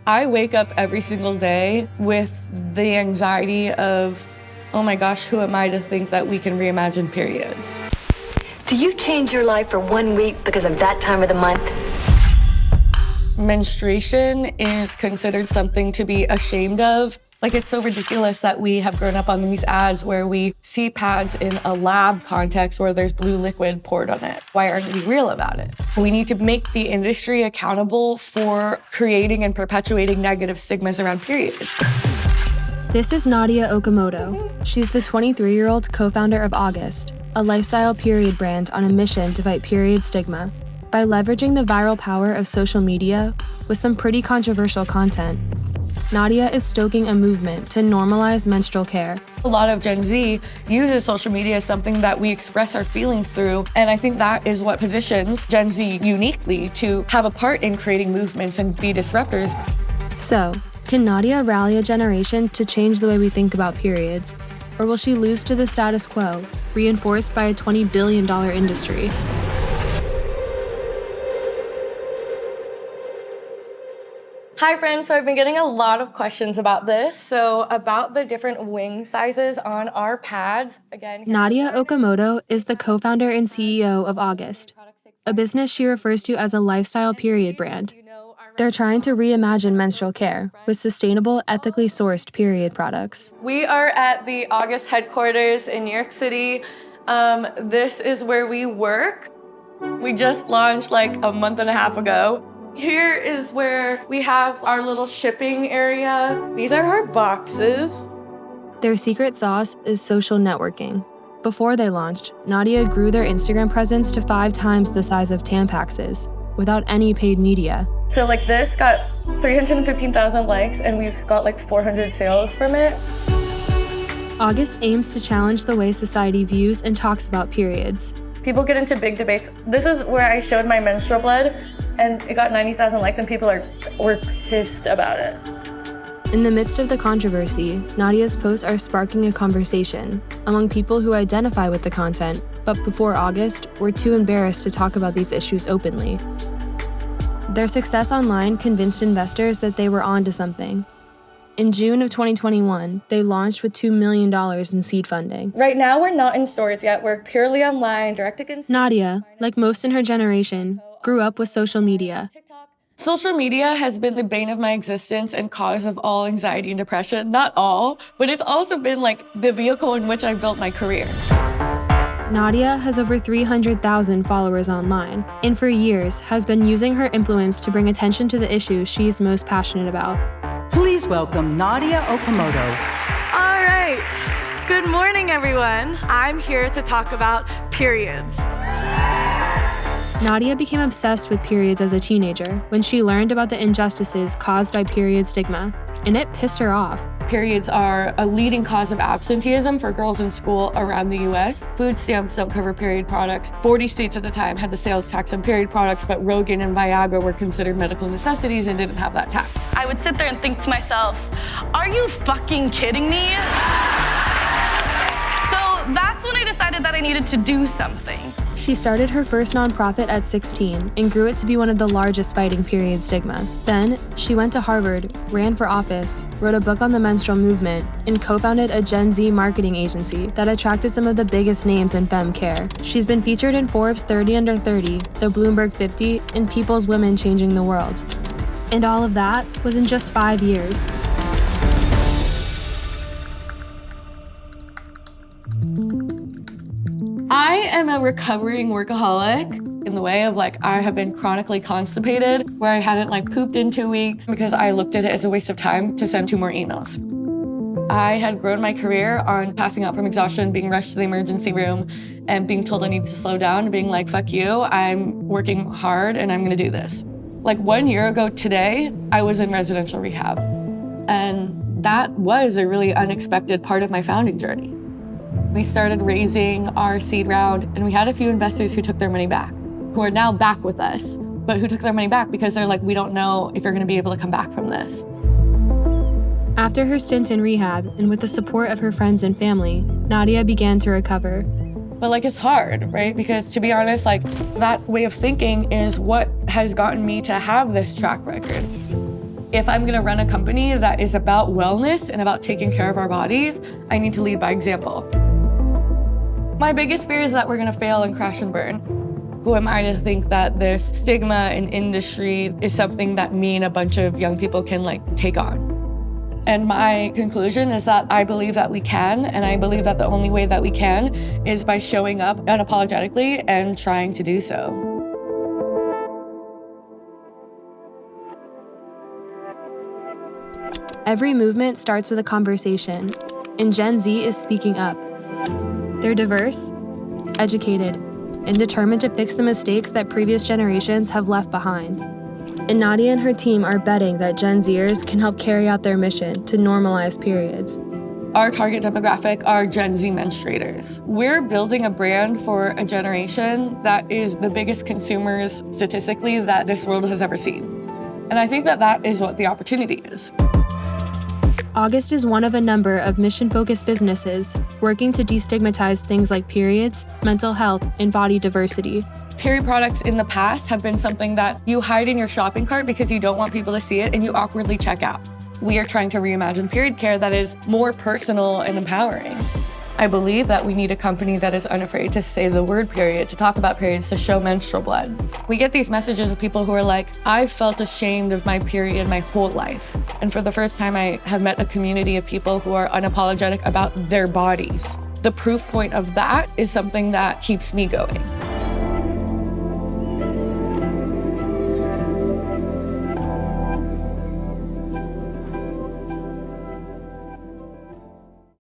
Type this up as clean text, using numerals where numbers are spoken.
I wake up every single day with the anxiety of, oh my gosh, who am I to think that we can reimagine periods? Do you change your life for 1 week because of that time of the month? Menstruation is considered something to be ashamed of. Like, it's so ridiculous that we have grown up on these ads where we see pads in a lab context where there's blue liquid poured on it. Why aren't we real about it? We need to make the industry accountable for creating and perpetuating negative stigmas around periods. This is Nadia Okamoto. She's the 23-year-old co-founder of August, a lifestyle period brand on a mission to fight period stigma. By leveraging the viral power of social media with some pretty controversial content, Nadia is stoking a movement to normalize menstrual care. A lot of Gen Z uses social media as something that we express our feelings through, and I think that is what positions Gen Z uniquely to have a part in creating movements and be disruptors. So, can Nadia rally a generation to change the way we think about periods? Or will she lose to the status quo, reinforced by a $20 billion industry? Hi friends, so I've been getting a lot of questions about this. So about the different wing sizes on our pads. Again, Nadia Okamoto is the co-founder and CEO of August, a business she refers to as a lifestyle period brand. They're trying to reimagine menstrual care with sustainable, ethically sourced period products. We are at the August headquarters in New York City. This is where we work. We just launched like a month and a half ago. Here is where we have our little shipping area. These are our boxes. Their secret sauce is social networking. Before they launched, Nadia grew their Instagram presence to 5 times the size of Tampax's, without any paid media. So like this got 315,000 likes and we've got like 400 sales from it. August aims to challenge the way society views and talks about periods. People get into big debates. This is where I showed my menstrual blood and it got 90,000 likes and people were pissed about it. In the midst of the controversy, Nadia's posts are sparking a conversation among people who identify with the content, but before August, were too embarrassed to talk about these issues openly. Their success online convinced investors that they were onto something. In June of 2021, they launched with $2 million in seed funding. Right now, we're not in stores yet. We're purely online, direct-to-consumer. Nadia, like most in her generation, grew up with social media. Social media has been the bane of my existence and cause of all anxiety and depression. Not all, but it's also been like the vehicle in which I built my career. Nadia has over 300,000 followers online, and for years has been using her influence to bring attention to the issues she's most passionate about. Please welcome Nadia Okamoto. All right. Good morning, everyone. I'm here to talk about periods. Nadia became obsessed with periods as a teenager when she learned about the injustices caused by period stigma, and it pissed her off. Periods are a leading cause of absenteeism for girls in school around the US. Food stamps don't cover period products. 40 states at the time had the sales tax on period products, but Rogaine and Viagra were considered medical necessities and didn't have that tax. I would sit there and think to myself, are you fucking kidding me? So that's when I decided that I needed to do something. She started her first nonprofit at 16 and grew it to be one of the largest fighting period stigma. Then, she went to Harvard, ran for office, wrote a book on the menstrual movement, and co-founded a Gen Z marketing agency that attracted some of the biggest names in femme care. She's been featured in Forbes 30 Under 30, the Bloomberg 50, and People's Women Changing the World. And all of that was in just 5 years. I am a recovering workaholic in the way of like, I have been chronically constipated where I hadn't like pooped in 2 weeks because I looked at it as a waste of time to send 2 more emails. I had grown my career on passing out from exhaustion, being rushed to the emergency room and being told I need to slow down and being like, fuck you, I'm working hard and I'm gonna do this. Like 1 year ago today, I was in residential rehab. And that was a really unexpected part of my founding journey. We started raising our seed round and we had a few investors who took their money back, who are now back with us, but who took their money back because they're like, we don't know if you're gonna be able to come back from this. After her stint in rehab and with the support of her friends and family, Nadia began to recover. But like, it's hard, right? Because to be honest, like that way of thinking is what has gotten me to have this track record. If I'm gonna run a company that is about wellness and about taking care of our bodies, I need to lead by example. My biggest fear is that we're gonna fail and crash and burn. Who am I to think that this stigma in industry is something that me and a bunch of young people can take on? And my conclusion is that I believe that we can, and I believe that the only way that we can is by showing up unapologetically and trying to do so. Every movement starts with a conversation, and Gen Z is speaking up. They're diverse, educated, and determined to fix the mistakes that previous generations have left behind. And Nadia and her team are betting that Gen Zers can help carry out their mission to normalize periods. Our target demographic are Gen Z menstruators. We're building a brand for a generation that is the biggest consumers statistically that this world has ever seen. And I think that that is what the opportunity is. August is one of a number of mission-focused businesses working to destigmatize things like periods, mental health, and body diversity. Period products in the past have been something that you hide in your shopping cart because you don't want people to see it and you awkwardly check out. We are trying to reimagine period care that is more personal and empowering. I believe that we need a company that is unafraid to say the word period, to talk about periods, to show menstrual blood. We get these messages of people who are like, I've felt ashamed of my period my whole life. And for the first time, I have met a community of people who are unapologetic about their bodies. The proof point of that is something that keeps me going.